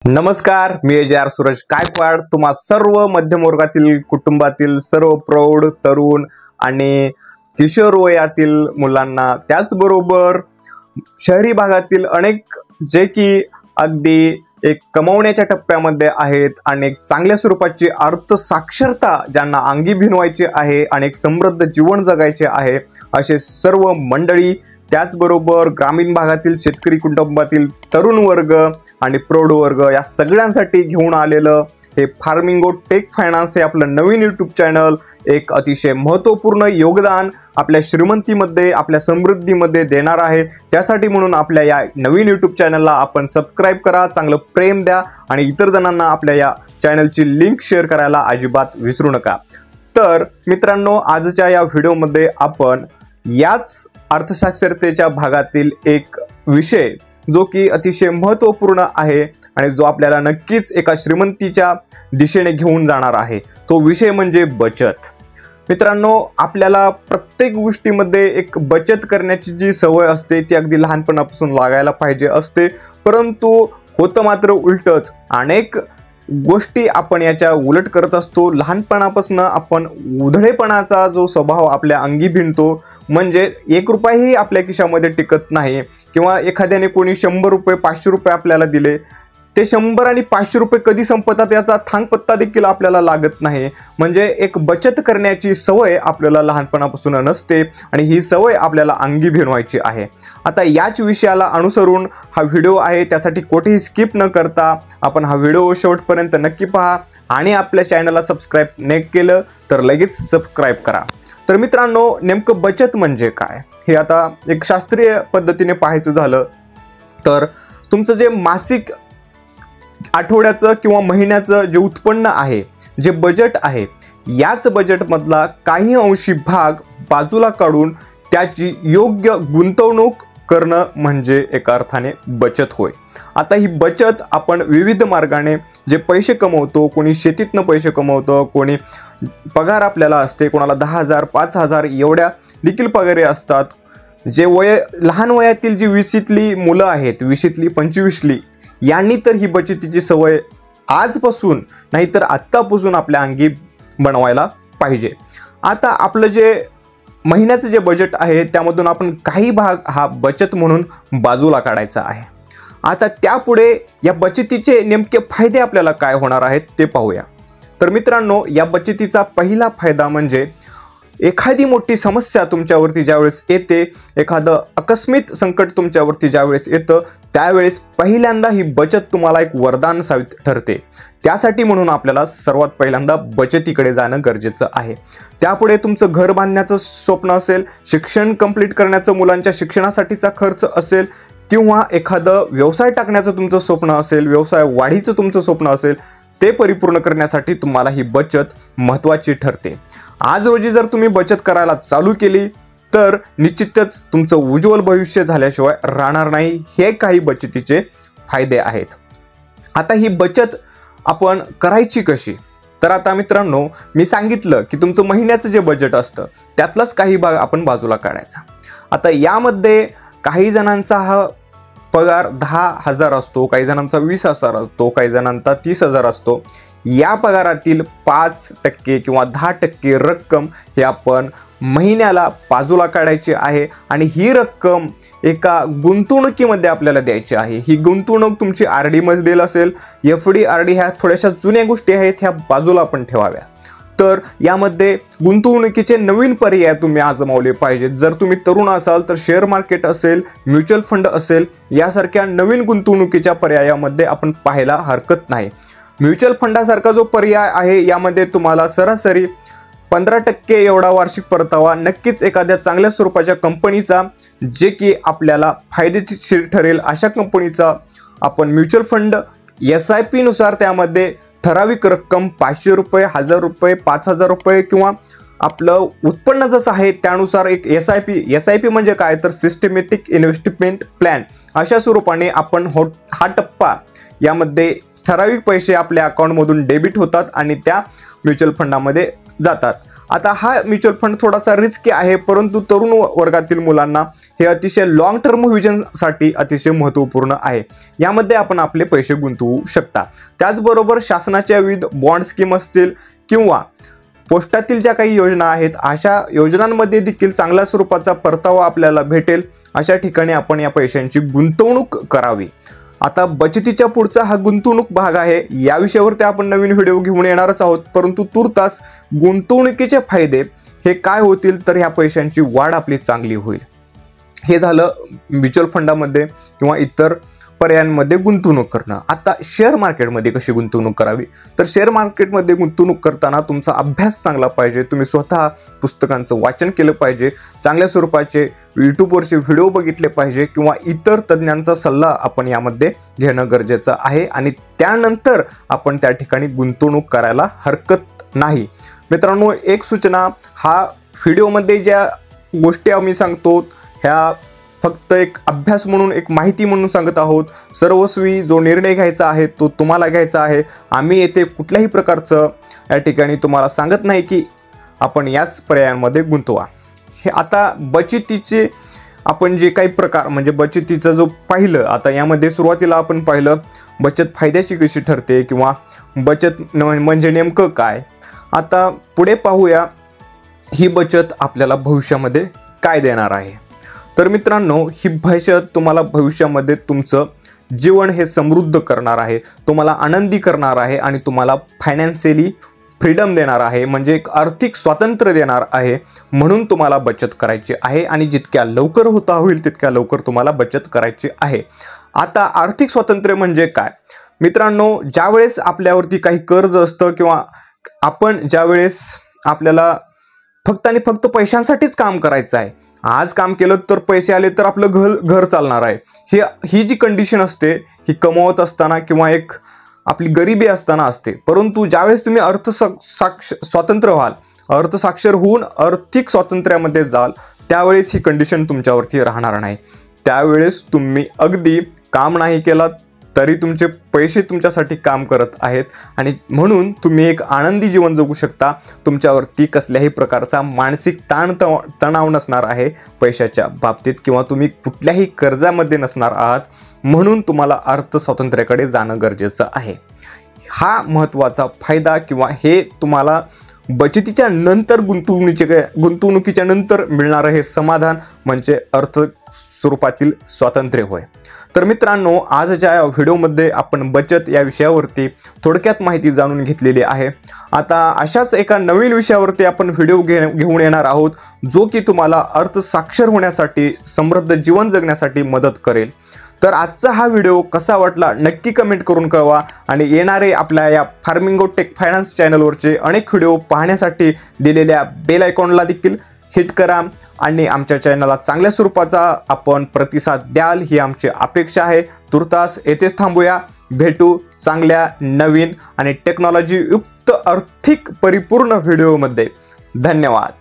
नमस्कार, मी अजय सूरज गायकवाड तुम्हा सर्व मध्यम वर्गातील कुटुंबातील सर्व प्रौढ तरुण आणि किशोर वयातील मुलांना त्याचबरोबर शहरी भागातील अनेक जे की अगदी एक कमावण्याच्या टप्प्यामध्ये आहेत आणि एक चांगल्या स्वरूपाची अर्थ साक्षरता ज्यांना अंगी भिनवायची आहे आणि एक समृद्ध जीवन जगायचे आहे असे सर्व मंडळी, त्याचबरोबर ग्रामीण भागातील शेतकरी कुटुंबातील तरुण वर्ग आणि प्रौढ वर्ग या सगळ्यांसाठी घेऊन आलेलं हे फार्मिंगो टेक फायनान्स हे आपलं नवीन यूट्यूब चॅनल एक अतिशय महत्त्वपूर्ण योगदान आपल्या श्रीमंतीमध्ये, आपल्या समृद्धीमध्ये देणार आहे। त्यासाठी म्हणून आपल्या या नवीन यूट्यूब चॅनलला आपण सबस्क्राइब करा, चांगलं प्रेम द्या आणि इतर जणांना आपल्या या चॅनलची लिंक शेअर करायला अजिबात विसरू नका। तर मित्रांनो, आजच्या या व्हिडिओमध्ये आपण याच अर्थसाक्षरतेच्या भागातील एक विषय जो की अतिशय महत्त्वपूर्ण आहे आणि जो आपल्याला नक्कीच एका श्रीमंतीच्या दिशेने घेऊन जाणार आहे, तो विषय म्हणजे बचत। मित्रांनो, आपल्याला प्रत्येक गोष्टीमध्ये एक बचत करण्याची जी सवय असते ती अगदी लहानपणापासून लागायला पाहिजे असते, परंतु होतं मात्र उलटच। अनेक गोष्टी आपण याच्या उलट करत असतो। लहानपणापासून आपण उधळेपणाचा जो स्वभाव आपल्या अंगी भिनतो, म्हणजे 1 रुपयाही आपल्या खिशामध्ये टिकत नाही किंवा एखाद्याने कोणी 100 रुपये 500 रुपये आपल्याला दिले, ते 100 आणि 500 रुपये कधी संपतात याचा थांगपत्ता देखील आपल्याला लागत नाही। म्हणजे एक बचत करण्याची सवय आपल्याला लहानपणापासून नसते आणि ही सवय आपल्याला अंगी भिनवायची आहे। आता याच विषयाला अनुसरून हा व्हिडिओ आहे, त्यासाठी कोठेही स्किप न करता आपण हा व्हिडिओ शेवटपर्यंत नक्की पहा आणि आपल्या चॅनलला सबस्क्राइब नाही केलं तर लगेच सबस्क्राइब करा। तर मित्रांनो, नेमकं बचत म्हणजे काय हे आता एक शास्त्रीय पद्धतीने पाहायचं झालं तर तुमचं जे मासिक, आठवड्याचं किंवा महिन्याचं जे उत्पन्न आहे, जे बजेट आहे, याच बजेटमधला काही अंशी भाग बाजूला काढून त्याची योग्य गुंतवणूक करणं म्हणजे एका अर्थाने बचत होय। आता ही बचत आपण विविध मार्गाने जे पैसे कमवतो, कोणी शेतीतनं पैसे कमवतो, कोणी पगार आपल्याला असते, कोणाला 10,000 5,000 एवढ्या देखील पगारे असतात। जे लहान वयातील जी 20ली मुलं आहेत, 20ली 25ली, यांनी तर ही बचतीची सवय आजपासून नाही तर आत्तापासून आपल्या अंगी बनवायला पाहिजे। आता आपलं जे महिन्याचं जे बजेट आहे त्यामधून आपण काही भाग हा बचत म्हणून बाजूला काढायचा आहे। आता त्यापुढे या बचतीचे नेमके फायदे आपल्याला काय होणार आहेत ते पाहूया। तर मित्रांनो, या बचतीचा पहिला फायदा म्हणजे एखादी मोठी समस्या तुमच्यावरती ज्यावेळेस येते, एखादं आकस्मिक संकट तुमच्यावरती ज्यावेळेस येतं, त्यावेळेस पहिल्यांदा ही बचत तुम्हाला एक वरदान साबित ठरते। त्यासाठी म्हणून आपल्याला सर्वात पहिल्यांदा बचतीकडे जाणं गरजेचं आहे। त्यापुढे तुमचं घर बांधण्याचं स्वप्न असेल, शिक्षण कंप्लीट करण्याचं, मुलांच्या शिक्षणासाठीचा खर्च असेल किंवा एखादं व्यवसाय टाकण्याचं तुमचं स्वप्न असेल, व्यवसाय वाढीचं तुमचं स्वप्न असेल, ते परिपूर्ण करण्यासाठी तुम्हाला ही बचत महत्त्वाची ठरते। आज रोजी जर तुम्ही बचत करायला चालू केली तर निश्चितच तुमचं उज्ज्वल भविष्य झाल्याशिवाय राहणार नाही। हे काही बचतीचे फायदे आहेत। आता ही बचत आपण करायची कशी? तर आता मित्रांनो, मी सांगितलं की तुमचं महिन्याचं जे बजेट असतं त्यातलाच काही भाग आपण बाजूला काढायचा। आता यामध्ये काही जणांचा हा पगार 10,000 असतो, काही जणांचा 20,000 असतो, काही जणांचा 30,000 असतो। या पगारातील 5% किंवा 10% रक्कम हे आपण महिन्याला बाजूला काढायची आहे आणि ही रक्कम एका गुंतवणुकीमध्ये आपल्याला द्यायची आहे। ही गुंतवणूक तुमची RD मध्ये असेल, FD RD ह्या थोड्याशा जुन्या गोष्टी आहेत, ह्या बाजूला आपण ठेवाव्या। तर यामध्ये गुंतवणुकीचे नवीन पर्याय तुम्ही आजमावले पाहिजेत। जर तुम्ही तरुण असाल तर शेअर मार्केट असेल, म्युच्युअल फंड असेल, यासारख्या नवीन गुंतवणुकीच्या पर्यायामध्ये आपण पाहायला हरकत नाही। म्युच्युअल फंडासारखा जो पर्याय आहे यामध्ये तुम्हाला सरासरी 15% एवढा वार्षिक परतावा नक्कीच एखाद्या चांगल्या स्वरूपाच्या कंपनीचा, जे की आपल्याला फायदेशीर ठरेल अशा कंपनीचा आपण म्युच्युअल फंड SIP नुसार त्यामध्ये ठराविक रक्कम 500 रुपये, 1000 रुपये, 5000 रुपये किंवा आपलं उत्पन्न जसं आहे त्यानुसार एक SIP म्हणजे काय तर सिस्टमॅटिक इन्व्हेस्टमेंट प्लॅन, अशा स्वरूपाने आपण हा टप्पा यामध्ये ठराविक पैसे आपल्या अकाउंटमधून डेबिट होतात आणि त्या म्युच्युअल फंडामध्ये जातात। आता हा म्युच्युअल फंड थोडासा रिस्की आहे, परंतु तरुण वर्गातील मुलांना हे अतिशय लॉंग टर्म व्हिजनसाठी अतिशय महत्त्वपूर्ण आहे। यामध्ये आपण आपले पैसे गुंतवू शकता। त्याचबरोबर शासनाच्या विविध बॉन्ड स्कीम असतील किंवा पोस्टातील ज्या काही योजना आहेत, अशा योजनांमध्ये देखील चांगल्या स्वरूपाचा परतावा आपल्याला भेटेल, अशा ठिकाणी आपण या पैशांची गुंतवणूक करावी। आता बचतीच्या पुढचा हा गुंतवणूक भाग आहे, या विषयावरती आपण नवीन व्हिडिओ घेऊन येणारच आहोत। परंतु तुर्तास गुंतवणुकीचे फायदे हे काय होतील, तर ह्या पैशांची वाढ आपली चांगली होईल। हे झालं म्युच्युअल फंडामध्ये किंवा इतर पर्यायांमध्ये गुंतवणूक करणं। आता शेअर मार्केटमध्ये कशी गुंतवणूक करावी, तर शेअर मार्केटमध्ये गुंतवणूक करताना तुमचा अभ्यास चांगला पाहिजे, तुम्ही स्वतः पुस्तकांचं वाचन केलं पाहिजे, चांगल्या स्वरूपाचे यूट्यूबवरचे व्हिडिओ बघितले पाहिजे किंवा इतर तज्ज्ञांचा सल्ला आपण यामध्ये घेणं गरजेचं आहे आणि त्यानंतर आपण त्या ठिकाणी गुंतवणूक करायला हरकत नाही। मित्रांनो, एक सूचना, हा व्हिडिओमध्ये ज्या गोष्टी आम्ही सांगतो ह्या फक्त एक अभ्यास म्हणून, एक माहिती म्हणून सांगत आहोत। सर्वस्वी जो निर्णय घ्यायचा आहे तो तुम्हाला घ्यायचा आहे। आम्ही येथे कुठल्याही प्रकारचं या ठिकाणी तुम्हाला सांगत नाही की आपण याच पर्यायांमध्ये गुंतवा। हे आता बचतीचे आपण जे काही प्रकार म्हणजे बचतीचं जो पाहिलं, आता यामध्ये सुरुवातीला आपण पाहिलं बचत फायद्याची कशी ठरते किंवा बचत म्हणजे नेमकं काय। आता पुढे पाहूया ही बचत आपल्याला भविष्यामध्ये काय देणार आहे। तर मित्रांनो, ही बचत तुम्हाला भविष्यामध्ये तुमचं जीवन हे समृद्ध करणार आहे, तुम्हाला आनंदी करणार आहे आणि तुम्हाला फायनान्शियली फ्रीडम देणार आहे, म्हणजे एक आर्थिक स्वातंत्र्य देणार आहे। म्हणून तुम्हाला बचत करायची आहे आणि जितक्या लवकर होता होईल तितक्या लवकर तुम्हाला बचत करायची आहे। आता आर्थिक स्वातंत्र्य म्हणजे काय मित्रांनो, ज्यावेळेस आपल्यावरती काही कर्ज असतं किंवा आपण ज्यावेळेस आपल्याला फक्त आणि फक्त पैशांसाठीच काम करायचं आहे, आज काम केलं तर पैसे आले तर आपलं घर चालणार आहे, ही जी कंडिशन असते ही कमवत असताना किंवा एक आपली गरिबी असताना असते। परंतु ज्यावेळेस तुम्ही स्वतंत्र व्हाल, अर्थसाक्षर होऊन आर्थिक स्वातंत्र्यामध्ये जाल, त्यावेळेस ही कंडिशन तुमच्यावरती राहणार नाही। त्यावेळेस तुम्ही अगदी काम नाही केलात तरी तुमचे पैसे तुमच्यासाठी काम करत आहेत आणि म्हणून तुम्ही एक आनंदी जीवन जगू शकता। तुमच्यावरती कसल्याही प्रकारचा मानसिक तणाव नसणार आहे पैशाच्या बाबतीत किंवा तुम्ही कुठल्याही कर्जामध्ये नसणार आहात। म्हणून तुम्हाला अर्थ स्वातंत्र्याकडे जाणं गरजेचं आहे। हा महत्त्वाचा फायदा किंवा हे तुम्हाला बचतीच्या नंतर गुंतवणुकीच्या नंतर मिळणारं हे समाधान म्हणजे अर्थ स्वरूपातील स्वातंत्र्य होय। तर मित्रांनो, आजच्या व्हिडिओमध्ये आपण बचत या विषयावरती थोडक्यात माहिती जाणून घेतलेली आहे। आता अशाच एका नवीन विषयावरती आपण व्हिडिओ घेऊन येणार आहोत, जो की तुम्हाला अर्थसाक्षर होण्यासाठी, समृद्ध जीवन जगण्यासाठी मदत करेल। तर आजचा हा व्हिडिओ कसा वाटला नक्की कमेंट करून कळवा आणि येणारे आपल्या या फार्मिंगो टेक फायनान्स चॅनलवरचे अनेक व्हिडिओ पाहण्यासाठी दिलेल्या बेल आयकॉनला देखील हिट करा आणि आमच्या चॅनलला चांगल्या स्वरूपाचा आपण प्रतिसाद द्याल ही आमची अपेक्षा आहे। तुर्तास येथेच थांबूया, भेटू चांगल्या नवीन आणि टेक्नॉलॉजी युक्त आर्थिक परिपूर्ण व्हिडिओमध्ये। धन्यवाद।